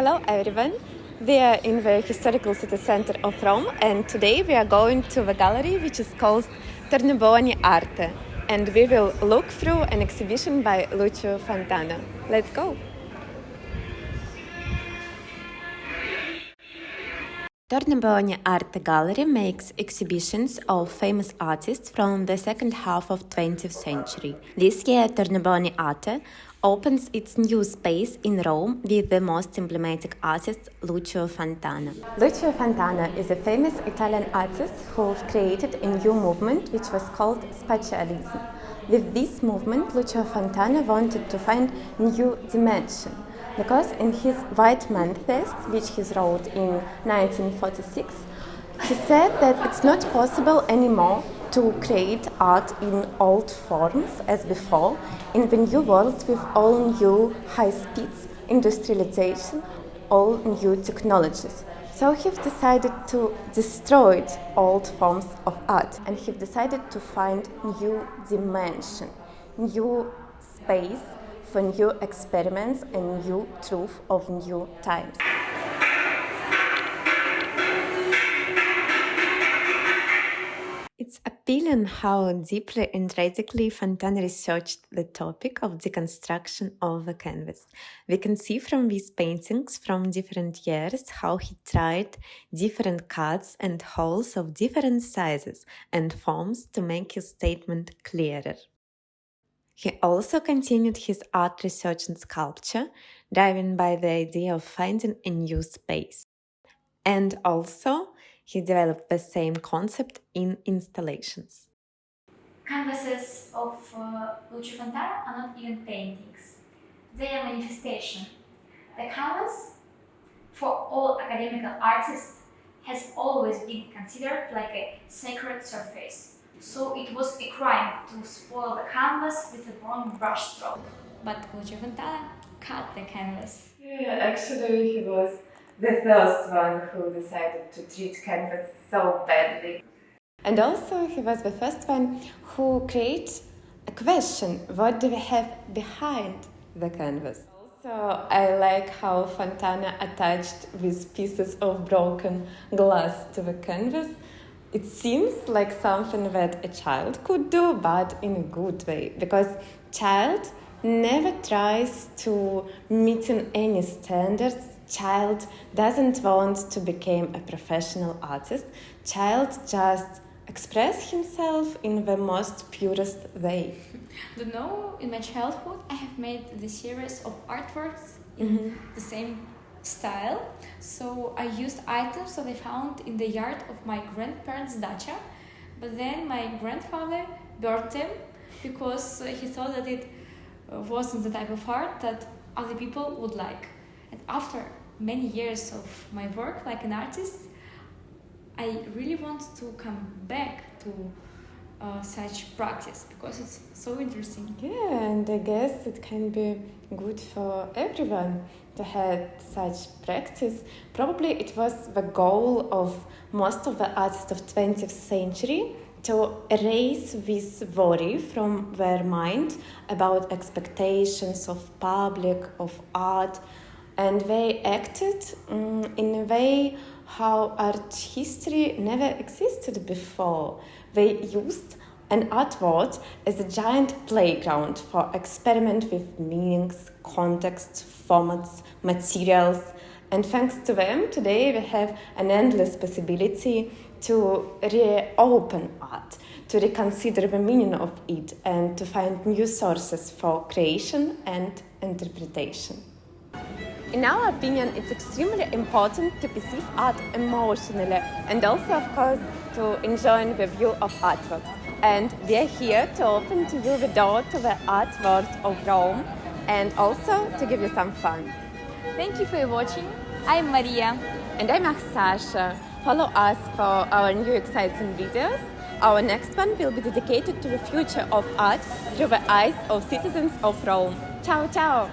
Hello everyone, we are in the historical city center of Rome and today we are going to the gallery which is called Tornabuoni Arte and we will look through an exhibition by Lucio Fontana. Let's go! Tornabuoni Arte Gallery makes exhibitions of famous artists from the second half of 20th century. This year, Tornabuoni Arte opens its new space in Rome with the most emblematic artist, Lucio Fontana. Lucio Fontana is a famous Italian artist who created a new movement which was called Spatialism. With this movement, Lucio Fontana wanted to find new dimension. Because in his White Manifest, which he wrote in 1946, he said that it's not possible anymore to create art in old forms as before in the new world with all new high speeds, industrialization, all new technologies. So he decided to destroy old forms of art and he decided to find new dimension, new space for new experiments and new truth of new times. It's appealing how deeply and radically Fontana researched the topic of deconstruction of the canvas. We can see from these paintings from different years how he tried different cuts and holes of different sizes and forms to make his statement clearer. He also continued his art research in sculpture, driven by the idea of finding a new space. And also, he developed the same concept in installations. Canvases of Lucio Fontana are not even paintings. They are manifestation. The canvas, for all academical artists, has always been considered like a sacred surface. So it was a crime to spoil the canvas with a wrong brushstroke. But Lucio Fontana cut the canvas. Yeah, actually he was the first one who decided to treat canvas so badly. And also he was the first one who created a question, what do we have behind the canvas? Also, I like how Fontana attached these pieces of broken glass to the canvas. It seems like something that a child could do, but in a good way, because child never tries to meet any standards. Child doesn't want to become a professional artist. Child just express himself in the most purest way. You know, in my childhood, I have made the series of artworks in the same style. So I used items that I found in the yard of my grandparents' dacha, but then my grandfather burned them because he thought that it wasn't the type of art that other people would like. And after many years of my work like an artist, I really want to come back to such practice because it's so interesting. Yeah, and I guess it can be good for everyone to have such practice. Probably it was the goal of most of the artists of 20th century to erase this worry from their mind about expectations of public, of art, and they acted in a way how art history never existed before. They used an art world as a giant playground for experiment with meanings, contexts, formats, materials. And thanks to them, today we have an endless possibility to reopen art, to reconsider the meaning of it, and to find new sources for creation and interpretation. In our opinion, it's extremely important to perceive art emotionally and also, of course, to enjoy the view of artworks. And we are here to open to you the door to the art world of Rome and also to give you some fun. Thank you for watching. I'm Maria. And I'm Sasha. Follow us for our new exciting videos. Our next one will be dedicated to the future of art through the eyes of citizens of Rome. Ciao, ciao!